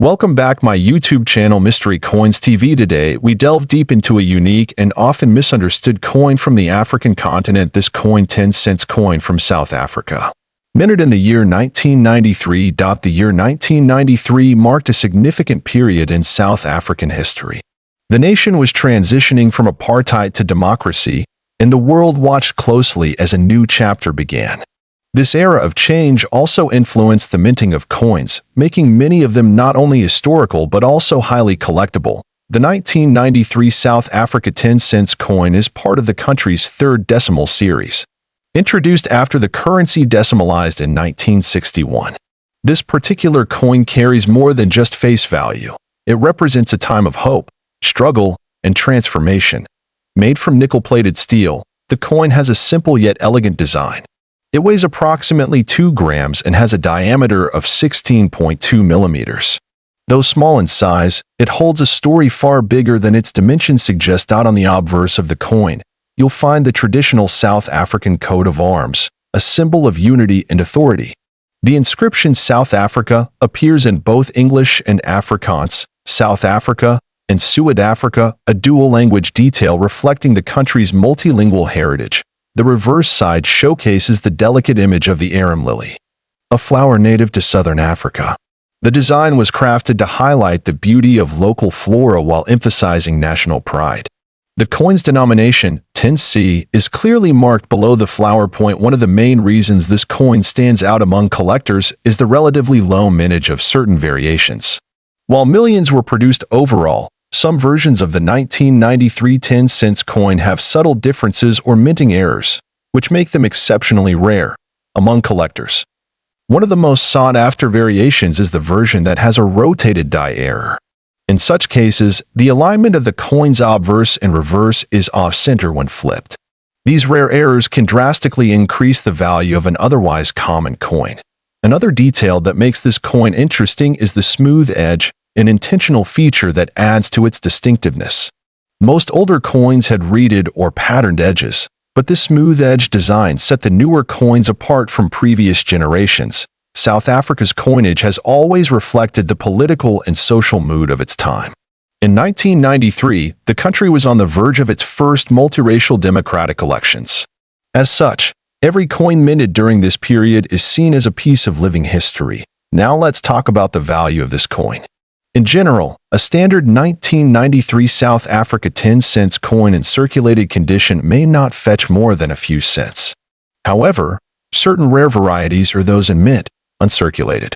Welcome back my YouTube channel Mystery Coins TV. Today, we delve deep into a unique and often misunderstood coin from the African continent. This coin 10-cent coin from South Africa. Minted in the year 1993. The year 1993 marked a significant period in South African history. The nation was transitioning from apartheid to democracy, and the world watched closely as a new chapter began. This era of change also influenced the minting of coins, making many of them not only historical but also highly collectible. The 1993 South Africa 10-cent coin is part of the country's third decimal series, introduced after the currency decimalized in 1961. This particular coin carries more than just face value. It represents a time of hope, struggle, and transformation. Made from nickel-plated steel, the coin has a simple yet elegant design. It weighs approximately 2 grams and has a diameter of 16.2 millimeters. Though small in size, it holds a story far bigger than its dimensions suggest. On the obverse of the coin, you'll find the traditional South African coat of arms, a symbol of unity and authority. The inscription South Africa appears in both English and Afrikaans, South Africa and Suid-Afrika, a dual-language detail reflecting the country's multilingual heritage. The reverse side showcases the delicate image of the arum lily, a flower native to southern Africa. The design was crafted to highlight the beauty of local flora while emphasizing national pride. The coin's denomination, 10C, is clearly marked below the flower point. One of the main reasons this coin stands out among collectors is the relatively low mintage of certain variations. While millions were produced overall, some versions of the 1993 10-cent coin have subtle differences or minting errors, which make them exceptionally rare among collectors. One of the most sought-after variations is the version that has a rotated die error. In such cases, the alignment of the coin's obverse and reverse is off-center when flipped. These rare errors can drastically increase the value of an otherwise common coin. Another detail that makes this coin interesting is the smooth edge, an intentional feature that adds to its distinctiveness. Most older coins had reeded or patterned edges, but this smooth edge design set the newer coins apart from previous generations. South Africa's coinage has always reflected the political and social mood of its time. In 1993, the country was on the verge of its first multiracial democratic elections. As such, every coin minted during this period is seen as a piece of living history. Now let's talk about the value of this coin. In general, a standard 1993 South Africa 10-cent coin in circulated condition may not fetch more than a few cents. However, certain rare varieties or those in mint, uncirculated,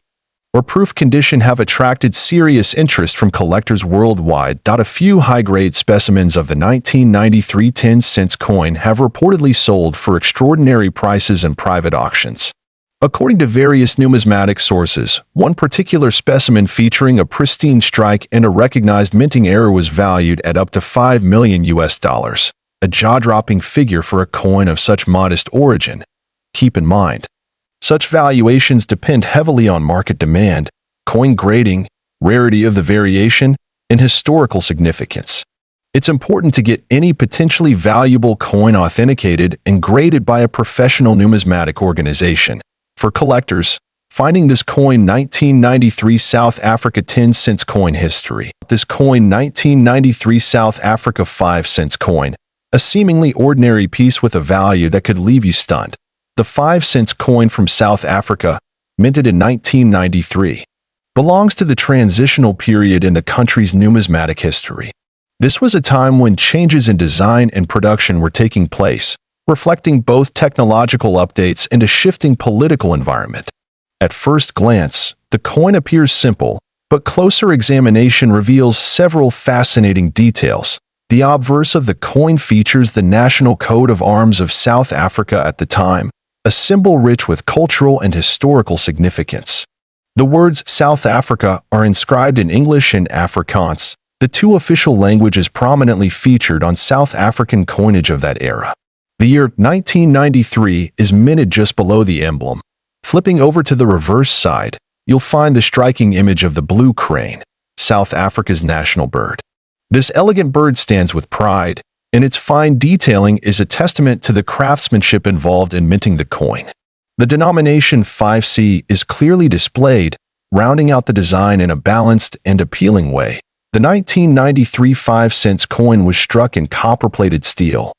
or proof condition have attracted serious interest from collectors worldwide. A few high-grade specimens of the 1993 10-cent coin have reportedly sold for extraordinary prices in private auctions. According to various numismatic sources, one particular specimen featuring a pristine strike and a recognized minting error was valued at up to $5 million, a jaw-dropping figure for a coin of such modest origin. Keep in mind, such valuations depend heavily on market demand, coin grading, rarity of the variation, and historical significance. It's important to get any potentially valuable coin authenticated and graded by a professional numismatic organization. For collectors, finding this coin 1993 South Africa 10-cent coin history. This coin 1993 South Africa 5-cent coin, a seemingly ordinary piece with a value that could leave you stunned. The 5-cent coin from South Africa, minted in 1993, belongs to the transitional period in the country's numismatic history. This was a time when changes in design and production were taking place, reflecting both technological updates and a shifting political environment. At first glance, the coin appears simple, but closer examination reveals several fascinating details. The obverse of the coin features the national coat of arms of South Africa at the time, a symbol rich with cultural and historical significance. The words South Africa are inscribed in English and Afrikaans, the two official languages prominently featured on South African coinage of that era. The year 1993 is minted just below the emblem. Flipping over to the reverse side, you'll find the striking image of the blue crane, South Africa's national bird. This elegant bird stands with pride, and its fine detailing is a testament to the craftsmanship involved in minting the coin. The denomination 5C is clearly displayed, rounding out the design in a balanced and appealing way. The 1993 5-cent coin was struck in copper-plated steel,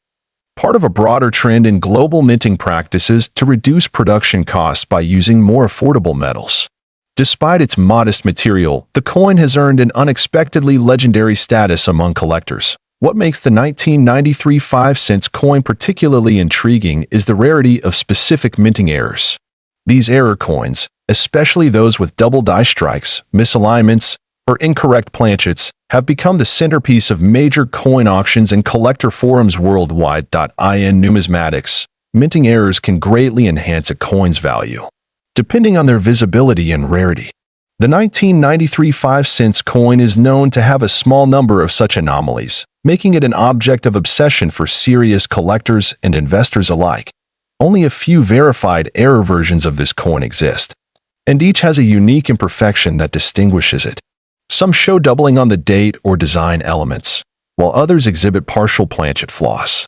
part of a broader trend in global minting practices to reduce production costs by using more affordable metals. Despite its modest material, the coin has earned an unexpectedly legendary status among collectors. What makes the 1993 5-cent coin particularly intriguing is the rarity of specific minting errors. These error coins, especially those with double die strikes, misalignments, or incorrect planchets, have become the centerpiece of major coin auctions and collector forums worldwide. In numismatics, minting errors can greatly enhance a coin's value, depending on their visibility and rarity. The 1993 5-cent coin is known to have a small number of such anomalies, making it an object of obsession for serious collectors and investors alike. Only a few verified error versions of this coin exist, and each has a unique imperfection that distinguishes it. Some show doubling on the date or design elements, while others exhibit partial planchet flaws.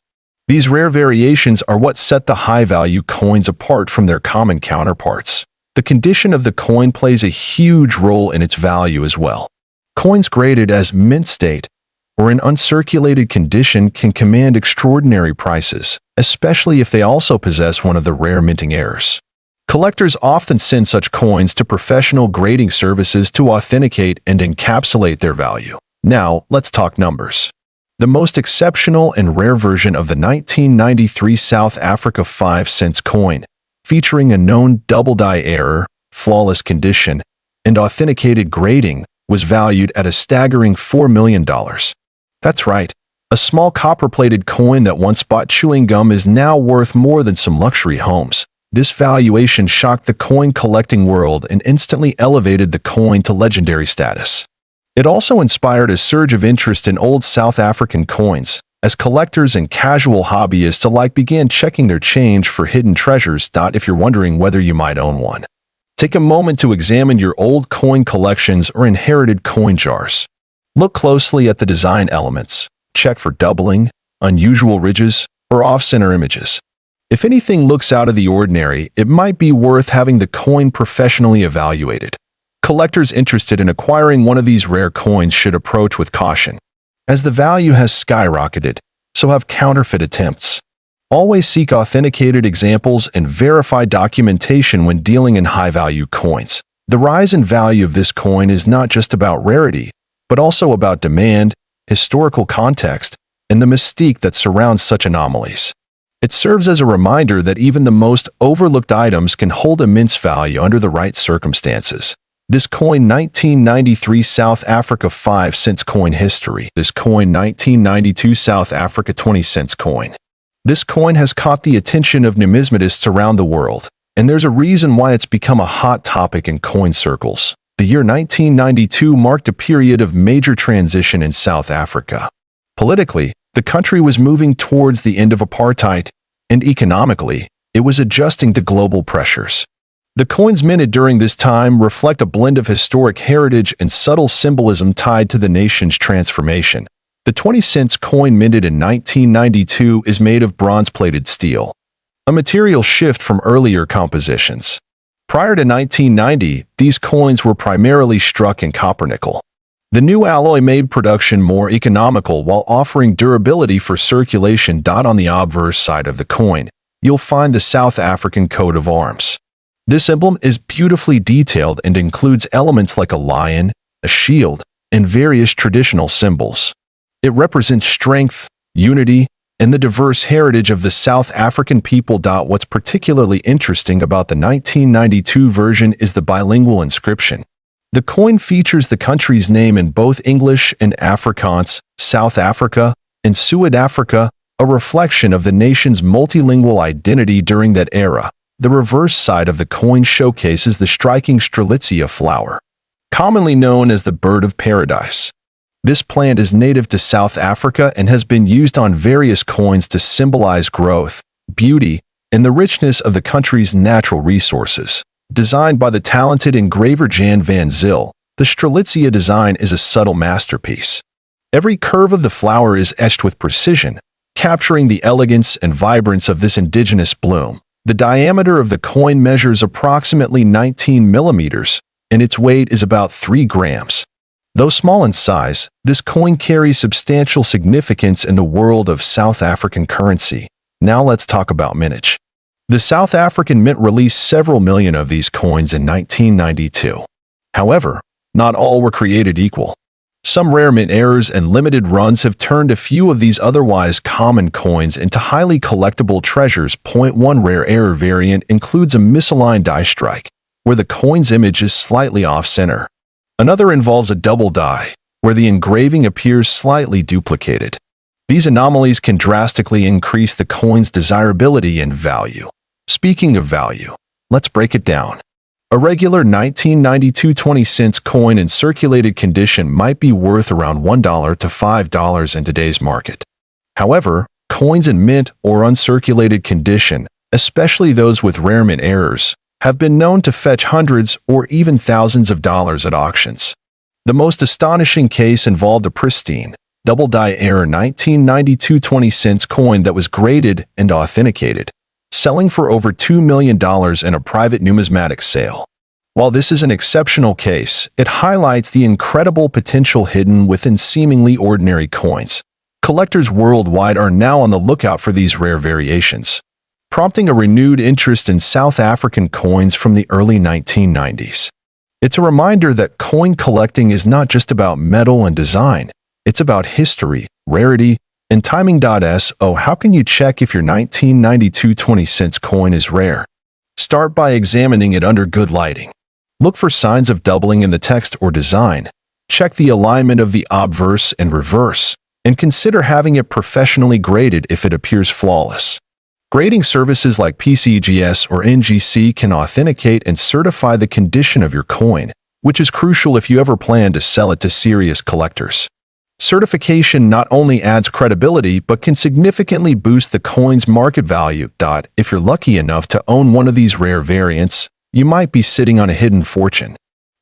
These rare variations are what set the high-value coins apart from their common counterparts. The condition of the coin plays a huge role in its value as well. Coins graded as mint state or in uncirculated condition can command extraordinary prices, especially if they also possess one of the rare minting errors. Collectors often send such coins to professional grading services to authenticate and encapsulate their value. Now, let's talk numbers. The most exceptional and rare version of the 1993 South Africa 5-cent coin, featuring a known double die error, flawless condition, and authenticated grading, was valued at a staggering $4 million. That's right, a small copper-plated coin that once bought chewing gum is now worth more than some luxury homes. This valuation shocked the coin collecting world and instantly elevated the coin to legendary status. It also inspired a surge of interest in old South African coins, as collectors and casual hobbyists alike began checking their change for hidden treasures. If you're wondering whether you might own one, take a moment to examine your old coin collections or inherited coin jars. Look closely at the design elements. Check for doubling, unusual ridges, or off-center images. If anything looks out of the ordinary, it might be worth having the coin professionally evaluated. Collectors interested in acquiring one of these rare coins should approach with caution, as the value has skyrocketed, so have counterfeit attempts. Always seek authenticated examples and verified documentation when dealing in high-value coins. The rise in value of this coin is not just about rarity, but also about demand, historical context, and the mystique that surrounds such anomalies. It serves as a reminder that even the most overlooked items can hold immense value under the right circumstances. This coin 1993 South Africa 5-cent coin history. This coin 1992 South Africa 20-cent coin. This coin has caught the attention of numismatists around the world, and there's a reason why it's become a hot topic in coin circles. The year 1992 marked a period of major transition in South Africa. Politically, the country was moving towards the end of apartheid, and economically, it was adjusting to global pressures. The coins minted during this time reflect a blend of historic heritage and subtle symbolism tied to the nation's transformation. The 20-cent coin minted in 1992 is made of bronze-plated steel, a material shift from earlier compositions. Prior to 1990, these coins were primarily struck in copper-nickel. The new alloy made production more economical while offering durability for circulation. On the obverse side of the coin, you'll find the South African coat of arms. This emblem is beautifully detailed and includes elements like a lion, a shield, and various traditional symbols. It represents strength, unity, and the diverse heritage of the South African people. What's particularly interesting about the 1992 version is the bilingual inscription. The coin features the country's name in both English and Afrikaans, South Africa, and Suid-Afrika, a reflection of the nation's multilingual identity during that era. The reverse side of the coin showcases the striking strelitzia flower, commonly known as the bird of paradise. This plant is native to South Africa and has been used on various coins to symbolize growth, beauty, and the richness of the country's natural resources. Designed by the talented engraver Jan van Zyl, the strelitzia design is a subtle masterpiece. Every curve of the flower is etched with precision, capturing the elegance and vibrance of this indigenous bloom. The diameter of the coin measures approximately 19 millimeters, and its weight is about 3 grams. Though small in size, this coin carries substantial significance in the world of South African currency. Now let's talk about mintage. The South African Mint released several million of these coins in 1992. However, not all were created equal. Some rare mint errors and limited runs have turned a few of these otherwise common coins into highly collectible treasures. One rare error variant includes a misaligned die strike, where the coin's image is slightly off-center. Another involves a double die, where the engraving appears slightly duplicated. These anomalies can drastically increase the coin's desirability and value. Speaking of value, let's break it down. A regular 1992 20-cent coin in circulated condition might be worth around $1 to $5 in today's market. However, coins in mint or uncirculated condition, especially those with rare mint errors, have been known to fetch hundreds or even thousands of dollars at auctions. The most astonishing case involved a pristine, double-die error 1992 20-cent coin that was graded and authenticated, selling for over $2 million in a private numismatics sale. While this is an exceptional case, it highlights the incredible potential hidden within seemingly ordinary coins. Collectors worldwide are now on the lookout for these rare variations, prompting a renewed interest in South African coins from the early 1990s. It's a reminder that coin collecting is not just about metal and design, it's about history, rarity, and timing. So how can you check if your 1992 20-cent coin is rare? Start by examining it under good lighting. Look for signs of doubling in the text or design. Check the alignment of the obverse and reverse, and consider having it professionally graded if it appears flawless. Grading services like PCGS or NGC can authenticate and certify the condition of your coin, which is crucial if you ever plan to sell it to serious collectors. Certification not only adds credibility but can significantly boost the coin's market value. If you're lucky enough to own one of these rare variants, you might be sitting on a hidden fortune.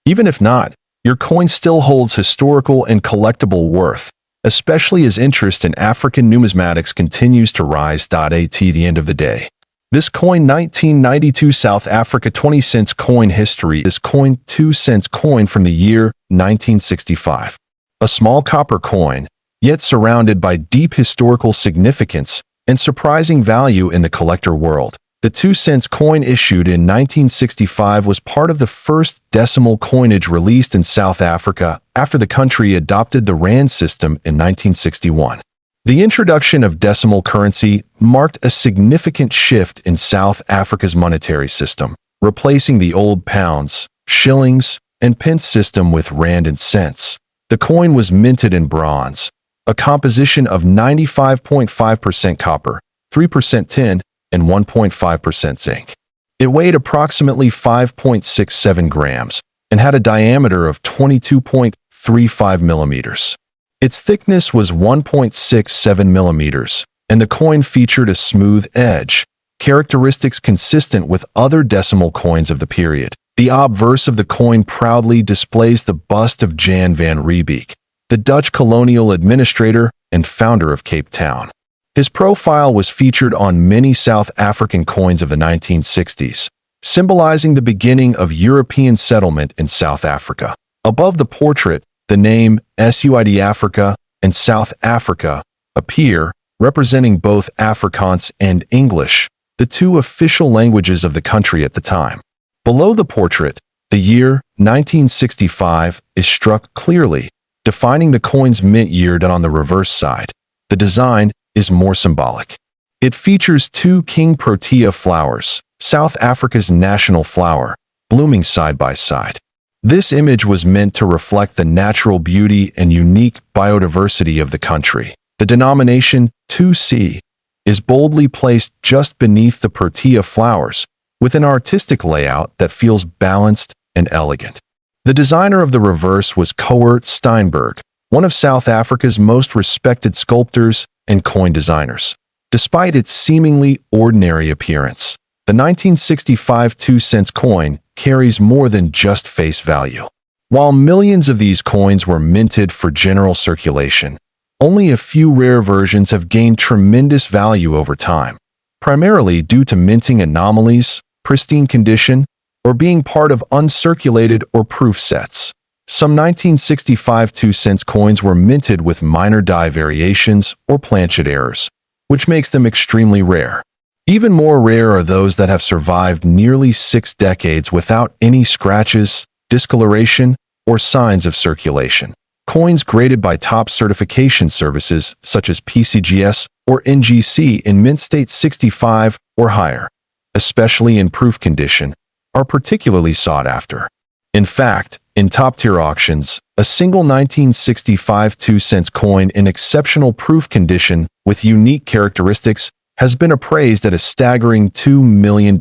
Even if not, your coin still holds historical and collectible worth, especially as interest in African numismatics continues to rise. At the end of the day, this coin 1992 South Africa 20-cent coin history is coin 2-cent coin from the year 1965. A small copper coin, yet surrounded by deep historical significance and surprising value in the collector world. The 2-cent coin issued in 1965 was part of the first decimal coinage released in South Africa after the country adopted the rand system in 1961. The introduction of decimal currency marked a significant shift in South Africa's monetary system, replacing the old pounds, shillings, and pence system with rand and cents. The coin was minted in bronze, a composition of 95.5% copper, 3% tin, and 1.5% zinc. It weighed approximately 5.67 grams and had a diameter of 22.35 millimeters. Its thickness was 1.67 millimeters, and the coin featured a smooth edge, characteristics consistent with other decimal coins of the period. The obverse of the coin proudly displays the bust of Jan van Riebeeck, the Dutch colonial administrator and founder of Cape Town. His profile was featured on many South African coins of the 1960s, symbolizing the beginning of European settlement in South Africa. Above the portrait, the name SUID Africa and South Africa appear, representing both Afrikaans and English, the two official languages of the country at the time. Below the portrait, the year 1965 is struck clearly, defining the coin's mint year. On the reverse side, the design is more symbolic. It features two King Protea flowers, South Africa's national flower, blooming side by side. This image was meant to reflect the natural beauty and unique biodiversity of the country. The denomination 2C is boldly placed just beneath the Protea flowers, with an artistic layout that feels balanced and elegant. The designer of the reverse was Coert Steinberg, one of South Africa's most respected sculptors and coin designers. Despite its seemingly ordinary appearance, the 1965 2-cent coin carries more than just face value. While millions of these coins were minted for general circulation, only a few rare versions have gained tremendous value over time, primarily due to minting anomalies, pristine condition, or being part of uncirculated or proof sets. Some 1965 2-cent coins were minted with minor die variations or planchet errors, which makes them extremely rare. Even more rare are those that have survived nearly 6 decades without any scratches, discoloration, or signs of circulation. Coins graded by top certification services such as PCGS or NGC in mint state 65 or higher, especially in proof condition, are particularly sought after. In fact, in top-tier auctions, a single 1965 2-cent coin in exceptional proof condition with unique characteristics has been appraised at a staggering $2 million.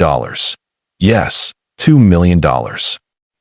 Yes, $2 million.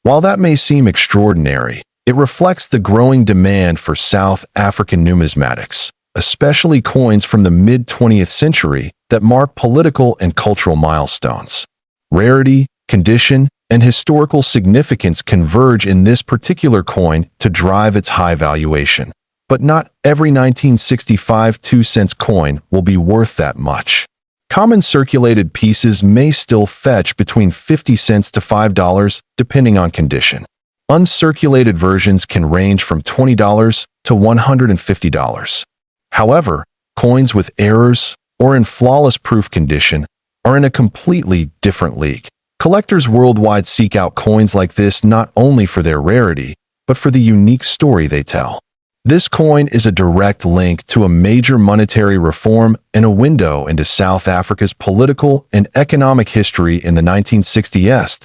While that may seem extraordinary, it reflects the growing demand for South African numismatics, especially coins from the mid-20th century that mark political and cultural milestones. Rarity, condition, and historical significance converge in this particular coin to drive its high valuation. But not every 1965 2-cent coin will be worth that much. Common circulated pieces may still fetch between 50 cents to $5 depending on condition. Uncirculated versions can range from $20 to $150. However, coins with errors or in flawless proof condition are in a completely different league. Collectors worldwide seek out coins like this not only for their rarity, but for the unique story they tell. This coin is a direct link to a major monetary reform and a window into South Africa's political and economic history in the 1960s.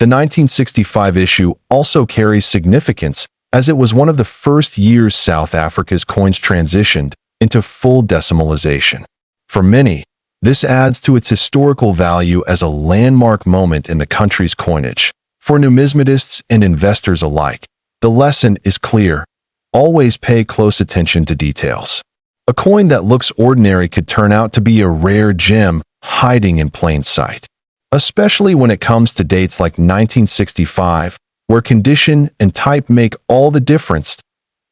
The 1965 issue also carries significance as it was one of the first years South Africa's coins transitioned into full decimalization. For many, this adds to its historical value as a landmark moment in the country's coinage. For numismatists and investors alike, the lesson is clear. Always pay close attention to details. A coin that looks ordinary could turn out to be a rare gem hiding in plain sight. Especially when it comes to dates like 1965, where condition and type make all the difference.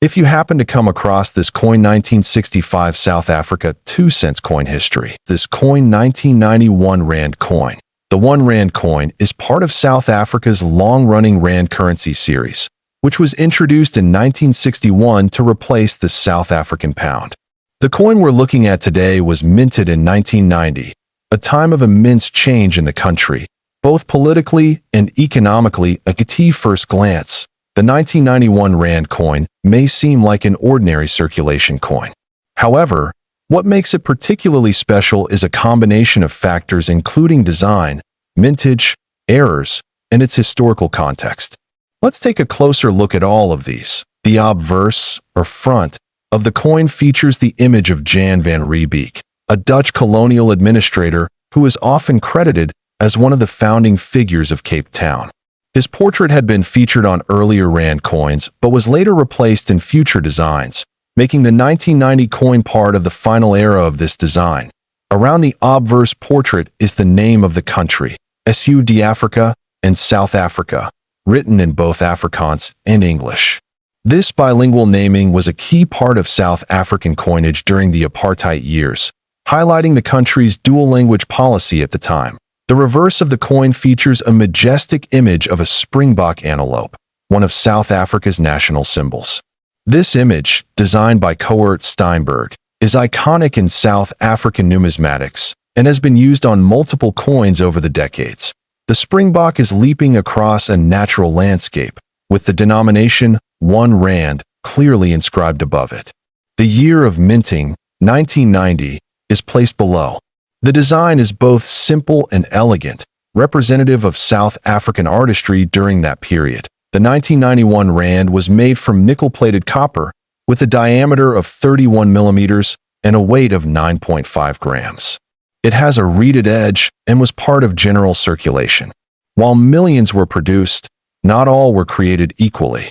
If you happen to come across this coin 1965 South Africa 2-cent coin history, this coin 1991 Rand coin. The 1 Rand coin is part of South Africa's long-running Rand currency series, which was introduced in 1961 to replace the South African pound. The coin we're looking at today was minted in 1990, a time of immense change in the country, both politically and economically. At first glance, the 1991 Rand coin may seem like an ordinary circulation coin. However, what makes it particularly special is a combination of factors including design, mintage, errors, and its historical context. Let's take a closer look at all of these. The obverse, or front, of the coin features the image of Jan van Riebeeck, a Dutch colonial administrator who is often credited as one of the founding figures of Cape Town. His portrait had been featured on earlier Rand coins but was later replaced in future designs, making the 1990 coin part of the final era of this design. Around the obverse portrait is the name of the country, Suid-Afrika and South Africa, written in both Afrikaans and English. This bilingual naming was a key part of South African coinage during the apartheid years, highlighting the country's dual-language policy at the time. The reverse of the coin features a majestic image of a springbok antelope, one of South Africa's national symbols. This image, designed by Coert Steinberg, is iconic in South African numismatics and has been used on multiple coins over the decades. The springbok is leaping across a natural landscape, with the denomination 1 Rand clearly inscribed above it. The year of minting, 1990, is placed below. The design is both simple and elegant, representative of South African artistry during that period. The 1991 Rand was made from nickel-plated copper, with a diameter of 31 millimeters and a weight of 9.5 grams. It has a reeded edge and was part of general circulation. While millions were produced, not all were created equally.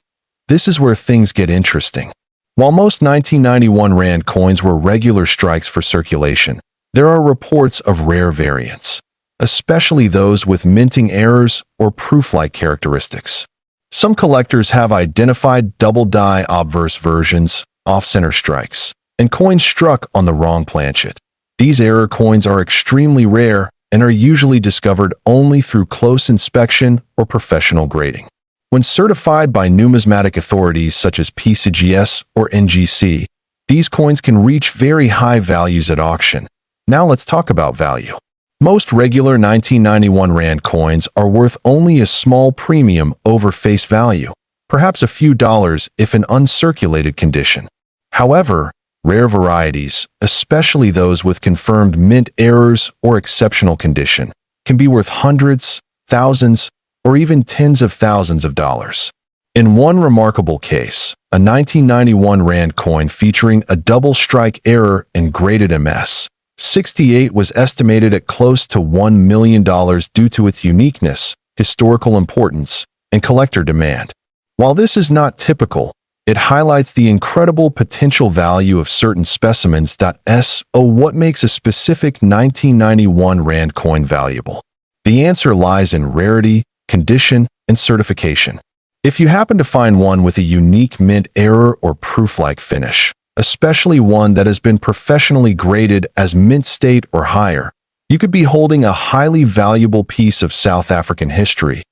This is where things get interesting. While most 1991 Rand coins were regular strikes for circulation, there are reports of rare variants, especially those with minting errors or proof-like characteristics. Some collectors have identified double-die obverse versions, off-center strikes, and coins struck on the wrong planchet. These error coins are extremely rare and are usually discovered only through close inspection or professional grading. When certified by numismatic authorities such as PCGS or NGC, these coins can reach very high values at auction. Now let's talk about value. Most regular 1991 Rand coins are worth only a small premium over face value, perhaps a few dollars if in uncirculated condition. However, rare varieties, especially those with confirmed mint errors or exceptional condition, can be worth hundreds, thousands, or even tens of thousands of dollars. In one remarkable case, a 1991 Rand coin featuring a double strike error and graded MS.68 was estimated at close to $1 million due to its uniqueness, historical importance, and collector demand. While this is not typical, it highlights the incredible potential value of certain specimens. What makes a specific 1991 Rand coin valuable? The answer lies in rarity, condition, and certification. If you happen to find one with a unique mint error or proof-like finish, especially one that has been professionally graded as mint state or higher, you could be holding a highly valuable piece of South African history.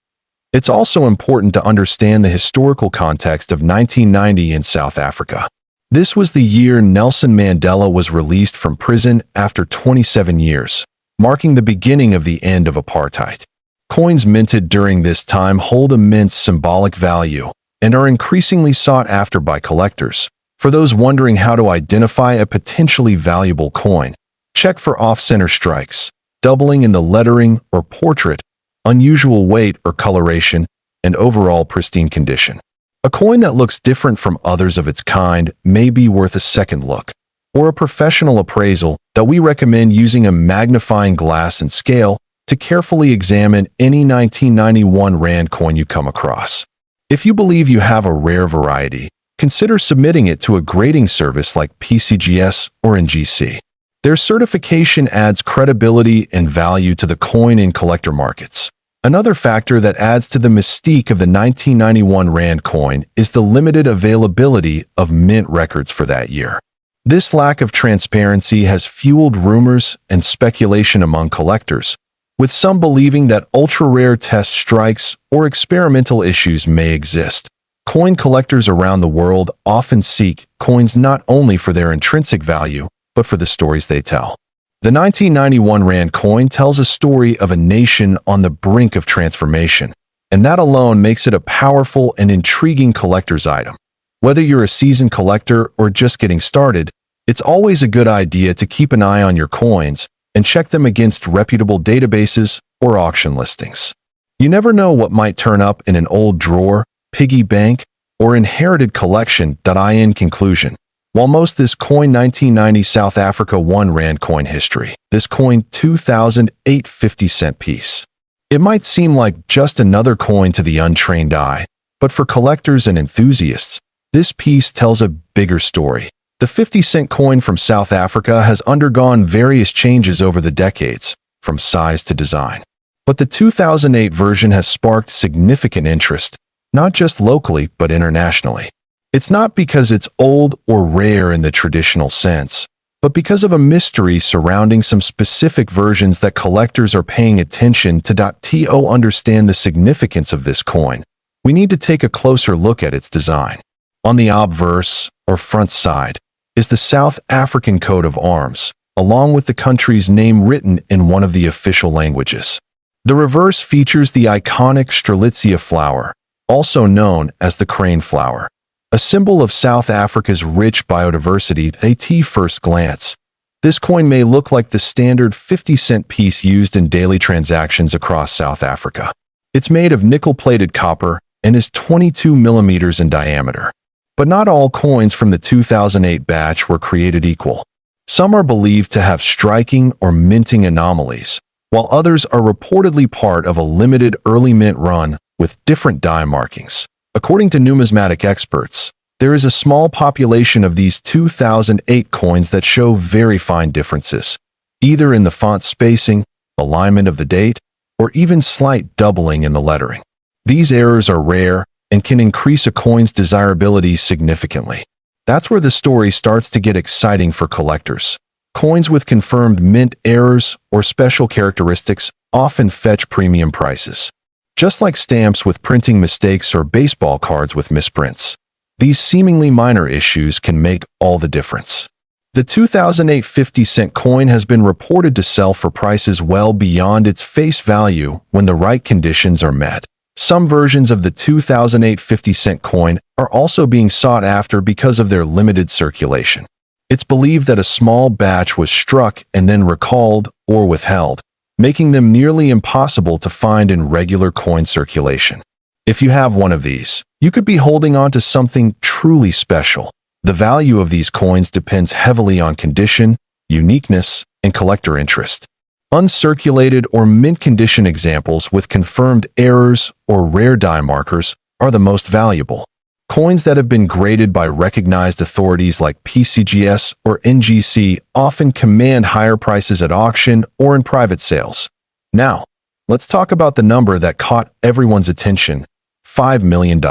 It's also important to understand the historical context of 1990 in South Africa. This was the year Nelson Mandela was released from prison after 27 years, marking the beginning of the end of apartheid. Coins minted during this time hold immense symbolic value and are increasingly sought after by collectors. For those wondering how to identify a potentially valuable coin, check for off-center strikes, doubling in the lettering or portrait, unusual weight or coloration, and overall pristine condition. A coin that looks different from others of its kind may be worth a second look, or a professional appraisal that we recommend using a magnifying glass and scale to carefully examine any 1991 Rand coin you come across. If you believe you have a rare variety, consider submitting it to a grading service like PCGS or NGC. Their certification adds credibility and value to the coin in collector markets. Another factor that adds to the mystique of the 1991 Rand coin is the limited availability of mint records for that year. This lack of transparency has fueled rumors and speculation among collectors, with some believing that ultra-rare test strikes or experimental issues may exist. Coin collectors around the world often seek coins not only for their intrinsic value, but for the stories they tell. The 1991 Rand coin tells a story of a nation on the brink of transformation, and that alone makes it a powerful and intriguing collector's item. Whether you're a seasoned collector or just getting started, it's always a good idea to keep an eye on your coins and check them against reputable databases or auction listings. You never know what might turn up in an old drawer, piggy bank, or inherited collection. In conclusion, while most this coin 1990 South Africa 1 Rand coin history, this coin 2008 50-cent piece. It might seem like just another coin to the untrained eye, but for collectors and enthusiasts, this piece tells a bigger story. The 50-cent coin from South Africa has undergone various changes over the decades, from size to design. But the 2008 version has sparked significant interest, not just locally but internationally. It's not because it's old or rare in the traditional sense, but because of a mystery surrounding some specific versions that collectors are paying attention to. To understand the significance of this coin, we need to take a closer look at its design. On the obverse, or front side, is the South African coat of arms, along with the country's name written in one of the official languages. The reverse features the iconic Strelitzia flower, also known as the crane flower, a symbol of South Africa's rich biodiversity. At first glance, this coin may look like the standard 50-cent piece used in daily transactions across South Africa. It's made of nickel-plated copper and is 22 millimeters in diameter. But not all coins from the 2008 batch were created equal. Some are believed to have striking or minting anomalies, while others are reportedly part of a limited early mint run with different die markings. According to numismatic experts, there is a small population of these 2008 coins that show very fine differences, either in the font spacing, alignment of the date, or even slight doubling in the lettering. These errors are rare and can increase a coin's desirability significantly. That's where the story starts to get exciting for collectors. Coins with confirmed mint errors or special characteristics often fetch premium prices. Just like stamps with printing mistakes or baseball cards with misprints, these seemingly minor issues can make all the difference. The 2008 50-cent coin has been reported to sell for prices well beyond its face value when the right conditions are met. Some versions of the 2008 50-cent coin are also being sought after because of their limited circulation. It's believed that a small batch was struck and then recalled or withheld, making them nearly impossible to find in regular coin circulation. If you have one of these, you could be holding on to something truly special. The value of these coins depends heavily on condition, uniqueness, and collector interest. Uncirculated or mint condition examples with confirmed errors or rare die markers are the most valuable. Coins that have been graded by recognized authorities like PCGS or NGC often command higher prices at auction or in private sales. Now, let's talk about the number that caught everyone's attention: $5 million.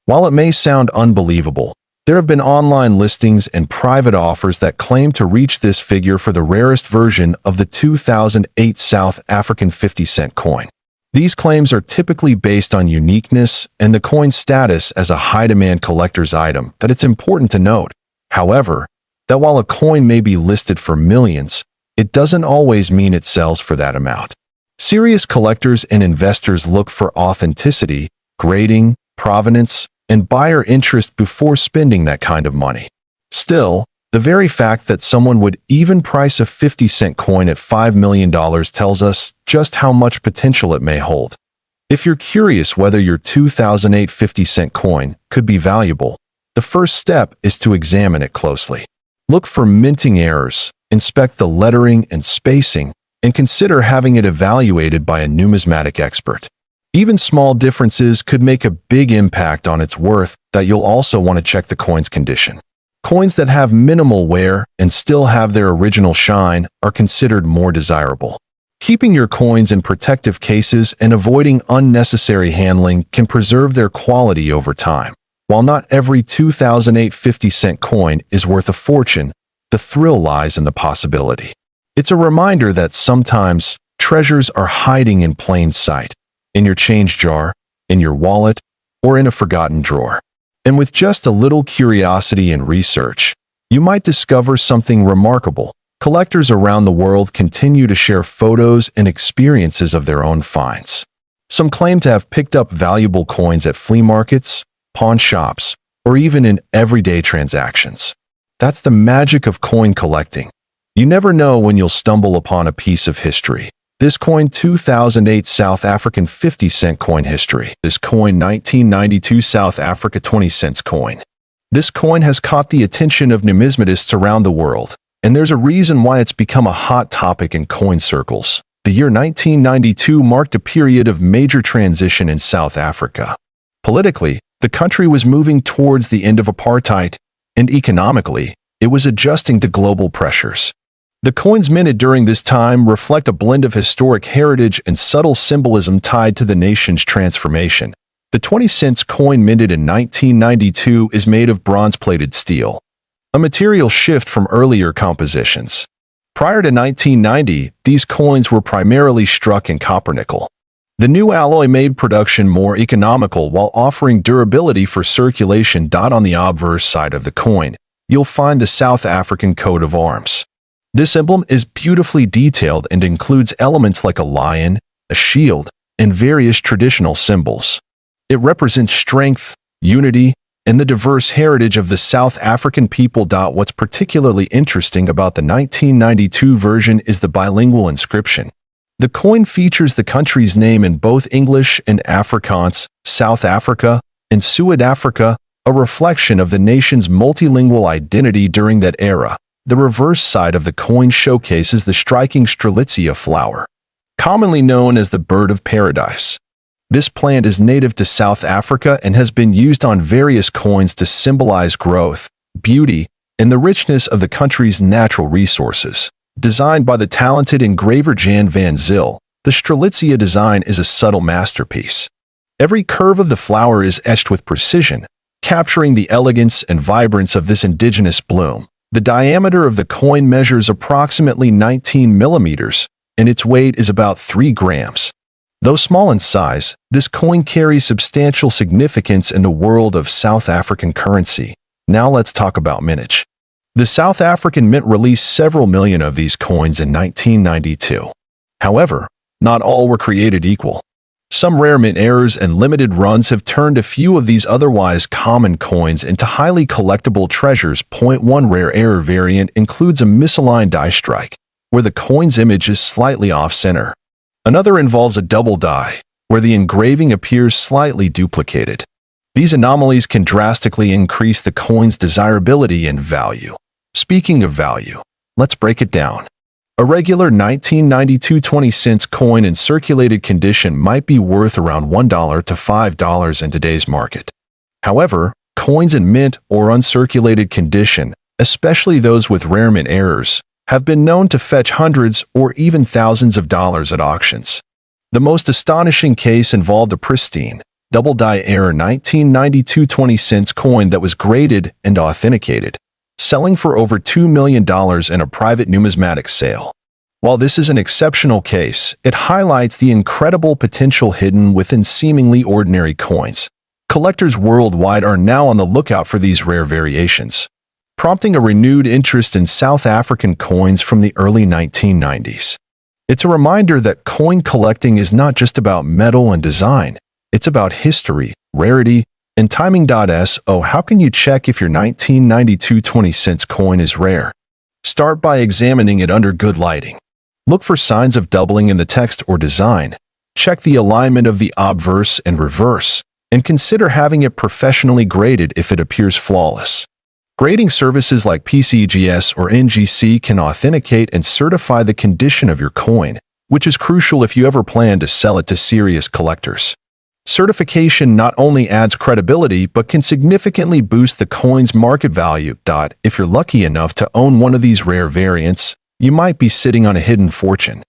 While it may sound unbelievable, there have been online listings and private offers that claim to reach this figure for the rarest version of the 2008 South African 50-cent coin. These claims are typically based on uniqueness and the coin's status as a high-demand collector's item. That it's important to note, however, that while a coin may be listed for millions, it doesn't always mean it sells for that amount. Serious collectors and investors look for authenticity, grading, provenance, and buyer interest before spending that kind of money. Still, the very fact that someone would even price a 50-cent coin at $5 million tells us just how much potential it may hold. If you're curious whether your 2008 50-cent coin could be valuable, the first step is to examine it closely. Look for minting errors, inspect the lettering and spacing, and consider having it evaluated by a numismatic expert. Even small differences could make a big impact on its worth. That you'll also want to check the coin's condition. Coins that have minimal wear and still have their original shine are considered more desirable. Keeping your coins in protective cases and avoiding unnecessary handling can preserve their quality over time. While not every 2008 50-cent coin is worth a fortune, the thrill lies in the possibility. It's a reminder that sometimes treasures are hiding in plain sight, in your change jar, in your wallet, or in a forgotten drawer. And with just a little curiosity and research, you might discover something remarkable. Collectors around the world continue to share photos and experiences of their own finds. Some claim to have picked up valuable coins at flea markets, pawn shops, or even in everyday transactions. That's the magic of coin collecting. You never know when you'll stumble upon a piece of history. This coin 2008 South African 50-cent coin history. This coin 1992 South Africa 20 cents coin. This coin has caught the attention of numismatists around the world, and there's a reason why it's become a hot topic in coin circles. The year 1992 marked a period of major transition in South Africa. Politically, the country was moving towards the end of apartheid, and economically, it was adjusting to global pressures. The coins minted during this time reflect a blend of historic heritage and subtle symbolism tied to the nation's transformation. The 20 cents coin minted in 1992 is made of bronze-plated steel, a material shift from earlier compositions. Prior to 1990, these coins were primarily struck in copper-nickel. The new alloy made production more economical while offering durability for circulation. On the obverse side of the coin, you'll find the South African coat of arms. This emblem is beautifully detailed and includes elements like a lion, a shield, and various traditional symbols. It represents strength, unity, and the diverse heritage of the South African people. What's particularly interesting about the 1992 version is the bilingual inscription. The coin features the country's name in both English and Afrikaans, South Africa, and Suid-Afrika, a reflection of the nation's multilingual identity during that era. The reverse side of the coin showcases the striking strelitzia flower, commonly known as the bird of paradise. This plant is native to South Africa and has been used on various coins to symbolize growth, beauty, and the richness of the country's natural resources. Designed by the talented engraver Jan van Zyl, the strelitzia design is a subtle masterpiece. Every curve of the flower is etched with precision, capturing the elegance and vibrance of this indigenous bloom. The diameter of the coin measures approximately 19 millimeters, and its weight is about 3 grams. Though small in size, this coin carries substantial significance in the world of South African currency. Now let's talk about mintage. The South African Mint released several million of these coins in 1992. However, not all were created equal. Some rare mint errors and limited runs have turned a few of these otherwise common coins into highly collectible treasures. One rare error variant includes a misaligned die strike, where the coin's image is slightly off-center. Another involves a double die, where the engraving appears slightly duplicated. These anomalies can drastically increase the coin's desirability and value. Speaking of value, let's break it down. A regular 1992 20-cent coin in circulated condition might be worth around $1 to $5 in today's market. However, coins in mint or uncirculated condition, especially those with rare mint errors, have been known to fetch hundreds or even thousands of dollars at auctions. The most astonishing case involved a pristine, double-die error 1992 20-cent coin that was graded and authenticated, selling for over $2 million in a private numismatics sale. While this is an exceptional case, it highlights the incredible potential hidden within seemingly ordinary coins. Collectors worldwide are now on the lookout for these rare variations, prompting a renewed interest in South African coins from the early 1990s. It's a reminder that coin collecting is not just about metal and design, it's about history, rarity, and timing. So how can you check if your 1992 20-cent coin is rare? Start by examining it under good lighting. Look for signs of doubling in the text or design. Check the alignment of the obverse and reverse, and consider having it professionally graded if it appears flawless. Grading services like PCGS or NGC can authenticate and certify the condition of your coin, which is crucial if you ever plan to sell it to serious collectors. Certification not only adds credibility but can significantly boost the coin's market value. If you're lucky enough to own one of these rare variants, you might be sitting on a hidden fortune.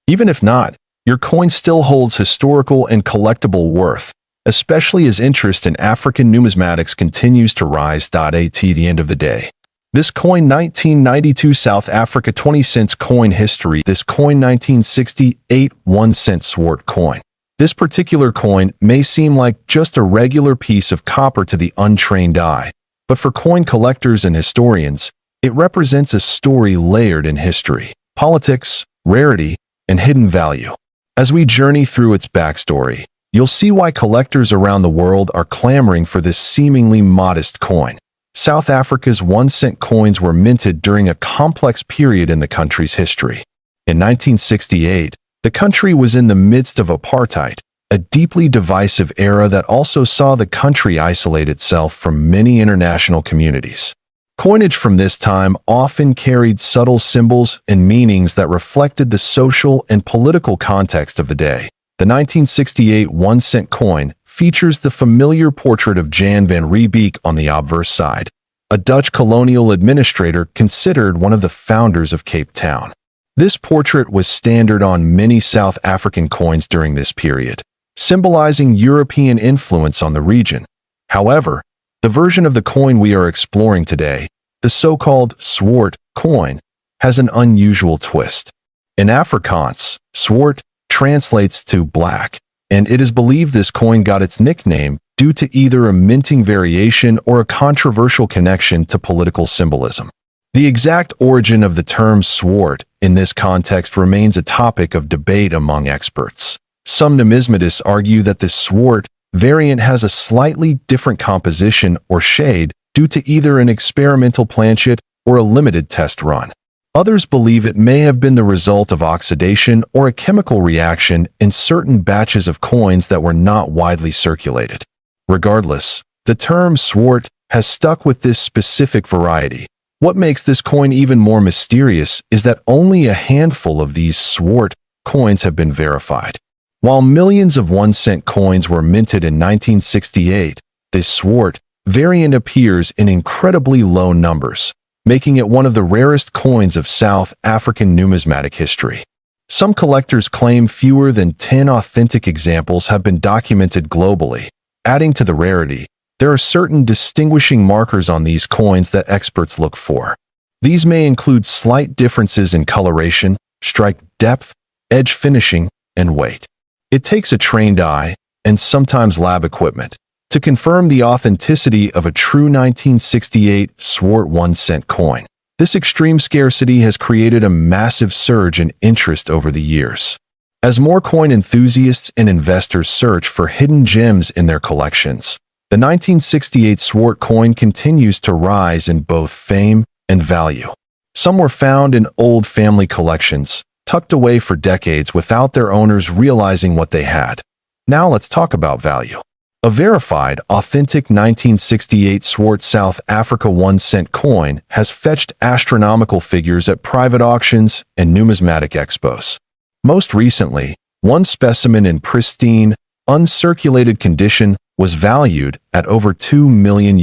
Even if not, your coin still holds historical and collectible worth, especially as interest in African numismatics continues to rise. At the end of the day, this coin 1992 South Africa 20-cent coin history. This coin 1968 1-cent swart coin. This particular coin may seem like just a regular piece of copper to the untrained eye, but for coin collectors and historians, it represents a story layered in history, politics, rarity, and hidden value. As we journey through its backstory, you'll see why collectors around the world are clamoring for this seemingly modest coin. South Africa's 1-cent coins were minted during a complex period in the country's history. In 1968, the country was in the midst of apartheid, a deeply divisive era that also saw the country isolate itself from many international communities. Coinage from this time often carried subtle symbols and meanings that reflected the social and political context of the day. The 1968 1-cent coin features the familiar portrait of Jan van Riebeeck on the obverse side, a Dutch colonial administrator considered one of the founders of Cape Town. This portrait was standard on many South African coins during this period, symbolizing European influence on the region. However, the version of the coin we are exploring today, the so-called swart coin, has an unusual twist. In Afrikaans, swart translates to black, and it is believed this coin got its nickname due to either a minting variation or a controversial connection to political symbolism. The exact origin of the term swart in this context remains a topic of debate among experts. Some numismatists argue that the swart variant has a slightly different composition or shade due to either an experimental planchet or a limited test run. Others believe it may have been the result of oxidation or a chemical reaction in certain batches of coins that were not widely circulated. Regardless, the term swart has stuck with this specific variety. What makes this coin even more mysterious is that only a handful of these swart coins have been verified. While millions of 1-cent coins were minted in 1968, this swart variant appears in incredibly low numbers, making it one of the rarest coins of South African numismatic history. Some collectors claim fewer than 10 authentic examples have been documented globally. Adding to the rarity, there are certain distinguishing markers on these coins that experts look for. These may include slight differences in coloration, strike depth, edge finishing, and weight. It takes a trained eye, and sometimes lab equipment, to confirm the authenticity of a true 1968 Swart 1-cent coin. This extreme scarcity has created a massive surge in interest over the years. As more coin enthusiasts and investors search for hidden gems in their collections, the 1968 Swart coin continues to rise in both fame and value. Some were found in old family collections, tucked away for decades without their owners realizing what they had. Now let's talk about value. A verified, authentic 1968 Swart South Africa 1-cent coin has fetched astronomical figures at private auctions and numismatic expos. Most recently, one specimen in pristine, uncirculated condition was valued at over $2 million.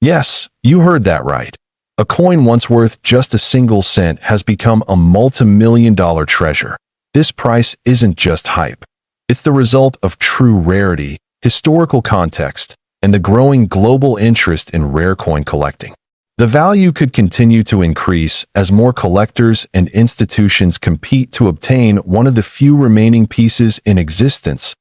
Yes, you heard that right. A coin once worth just a single cent has become a multi-million-dollar treasure. This price isn't just hype. It's the result of true rarity, historical context, and the growing global interest in rare coin collecting. The value could continue to increase as more collectors and institutions compete to obtain one of the few remaining pieces in existence.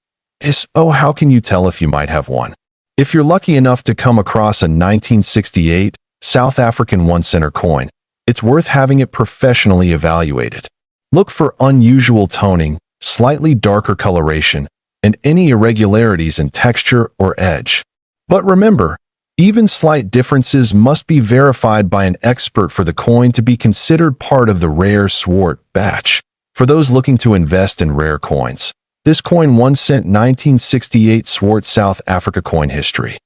How can you tell if you might have one? If you're lucky enough to come across a 1968 South African 1-center coin, it's worth having it professionally evaluated. Look for unusual toning, slightly darker coloration, and any irregularities in texture or edge. But remember, even slight differences must be verified by an expert for the coin to be considered part of the rare Swart batch. For those looking to invest in rare coins, this coin 1-cent 1968 Swart South Africa coin history.